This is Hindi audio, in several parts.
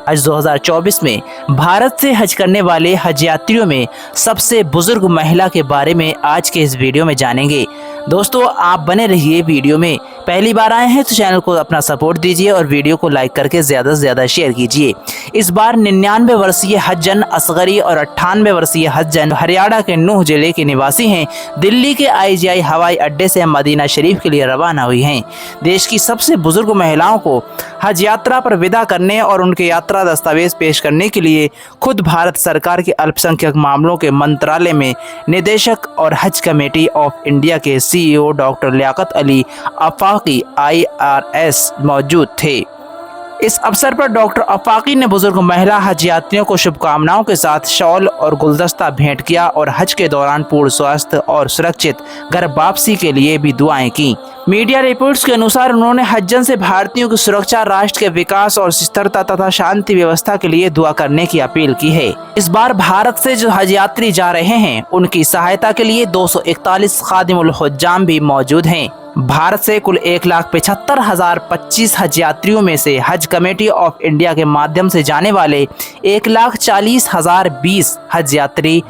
हज 2024 में भारत से हज करने वाले हज यात्रियों में सबसे बुजुर्ग महिला के बारे में आज के इस वीडियो में जानेंगे। दोस्तों आप बने रहिए वीडियो में। पहली बार आए हैं तो चैनल को अपना सपोर्ट दीजिए और वीडियो को लाइक करके ज़्यादा से ज़्यादा शेयर कीजिए। इस बार 99 वर्षीय हज्जन असगरी और 98 वर्षीय हज्जन हरियाणा के नूह जिले के निवासी हैं, दिल्ली के IGI हवाई अड्डे से मदीना शरीफ के लिए रवाना हुई हैं। देश की सबसे बुजुर्ग महिलाओं को हज यात्रा पर विदा करने और उनके यात्रा दस्तावेज पेश करने के लिए खुद भारत सरकार के अल्पसंख्यक मामलों के मंत्रालय में निदेशक और हज कमेटी ऑफ इंडिया के CEO doctor Liyaqat Ali Afaqi IRS मौजूद थे। इस अवसर पर डॉक्टर आफाकी ने बुजुर्ग महिला हज यात्रियों को शुभकामनाओं के साथ शॉल और गुलदस्ता भेंट किया और हज के दौरान पूर्ण स्वास्थ्य और सुरक्षित घर वापसी के लिए भी दुआएं की। मीडिया रिपोर्ट्स के अनुसार उन्होंने हज्जन से भारतीयों की सुरक्षा, राष्ट्र के विकास और स्थिरता तथा शांति व्यवस्था के लिए दुआ करने की अपील की है। इस बार भारत से जो हज यात्री जा रहे हैं उनकी सहायता के लिए 241 खादिमुल हुज्जाम भी मौजूद हैं। भारत से कुल 1,75,025 हज यात्रियों में से हज कमेटी ऑफ इंडिया के माध्यम से जाने वाले 1,40,020 हज यात्री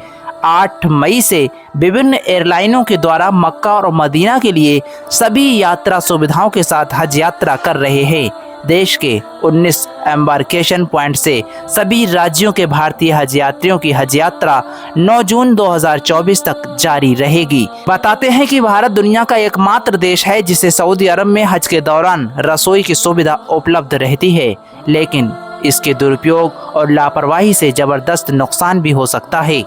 8 मई से विभिन्न एयरलाइनों के द्वारा मक्का और मदीना के लिए सभी यात्रा सुविधाओं के साथ हज यात्रा कर रहे हैं। देश के 19 एम्बार्केशन पॉइंट से सभी राज्यों के भारतीय हज यात्रियों की हज यात्रा 9 जून 2024 तक जारी रहेगी। बताते हैं कि भारत दुनिया का एकमात्र देश है जिसे सऊदी अरब में हज के दौरान रसोई की सुविधा उपलब्ध रहती है, लेकिन इसके दुरुपयोग और लापरवाही से जबरदस्त नुकसान भी हो सकता है।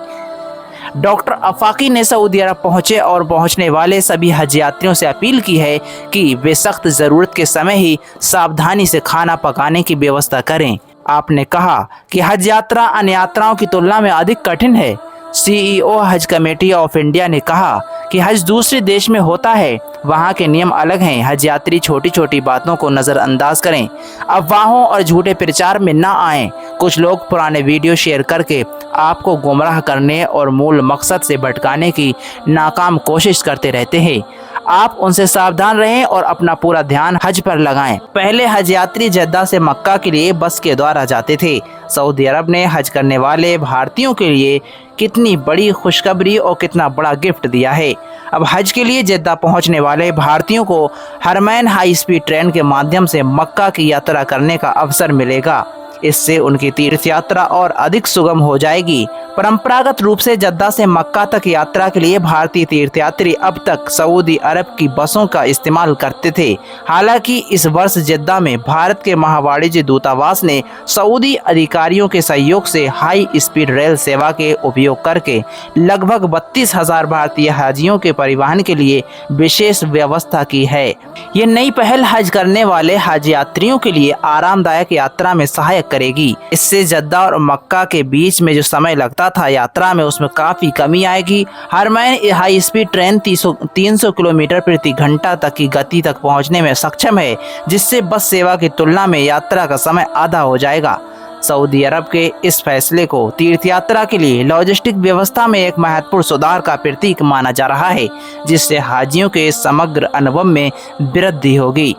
डॉक्टर आफाकी ने सऊदी अरब पहुंचे और पहुंचने वाले सभी हज यात्रियों से अपील की है कि वे सख्त ज़रूरत के समय ही सावधानी से खाना पकाने की व्यवस्था करें। आपने कहा कि हज यात्रा अन्य यात्राओं की तुलना में अधिक कठिन है। CEO हज कमेटी ऑफ इंडिया ने कहा कि हज दूसरे देश में होता है, वहाँ के नियम अलग हैं। हज यात्री छोटी छोटी बातों को नज़रअंदाज करें, अफवाहों और झूठे प्रचार में ना आएं। कुछ लोग पुराने वीडियो शेयर करके आपको गुमराह करने और मूल मकसद से भटकाने की नाकाम कोशिश करते रहते हैं। आप उनसे सावधान रहें और अपना पूरा ध्यान हज पर लगाएं। पहले हज यात्री जद्दा से मक्का के लिए बस के द्वारा जाते थे। सऊदी अरब ने हज करने वाले भारतीयों के लिए कितनी बड़ी खुशखबरी और कितना बड़ा गिफ्ट दिया है। अब हज के लिए जद्दा पहुंचने वाले भारतीयों को हरमैन हाई स्पीड ट्रेन के माध्यम से मक्का की यात्रा करने का अवसर मिलेगा। इससे उनकी तीर्थ यात्रा और अधिक सुगम हो जाएगी। परंपरागत रूप से जद्दा से मक्का तक यात्रा के लिए भारतीय तीर्थयात्री अब तक सऊदी अरब की बसों का इस्तेमाल करते थे। हालांकि इस वर्ष जद्दा में भारत के महावाणिज्य दूतावास ने सऊदी अधिकारियों के सहयोग से हाई स्पीड रेल सेवा के उपयोग करके लगभग 32,000 भारतीय हाजियों के परिवहन के लिए विशेष व्यवस्था की है। ये नई पहल हज करने वाले हज यात्रियों के लिए आरामदायक यात्रा में सहायक करेगी। इससे जद्दा और मक्का के बीच में जो समय लगता था यात्रा में, उसमें काफी कमी आएगी। हरमैन हाई स्पीड ट्रेन 300 किलोमीटर प्रति घंटा तक की गति तक पहुंचने में सक्षम है, जिससे बस सेवा की तुलना में यात्रा का समय आधा हो जाएगा। सऊदी अरब के इस फैसले को तीर्थ यात्रा के लिए लॉजिस्टिक व्यवस्था में एक महत्वपूर्ण सुधार का प्रतीक माना जा रहा है, जिससे हाजियों के समग्र अनुभव में वृद्धि होगी।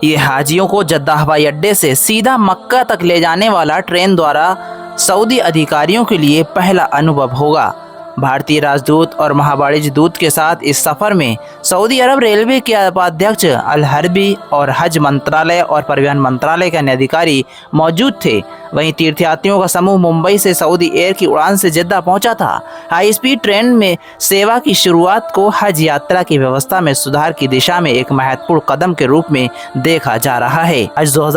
ये हाजियों को जद्दा हवाई अड्डे से सीधा मक्का तक ले जाने वाला ट्रेन द्वारा सऊदी अधिकारियों के लिए पहला अनुभव होगा। भारतीय राजदूत और महावाणिज्य दूत के साथ इस सफर में सऊदी अरब रेलवे के उपाध्यक्ष अल हरबी और हज मंत्रालय और परिवहन मंत्रालय के अन्य अधिकारी मौजूद थे। वहीं तीर्थयात्रियों का समूह मुंबई से सऊदी एयर की उड़ान से जद्दा पहुंचा था। हाई स्पीड ट्रेन में सेवा की शुरुआत को हज यात्रा की व्यवस्था में सुधार की दिशा में एक महत्वपूर्ण कदम के रूप में देखा जा रहा है। हज 2000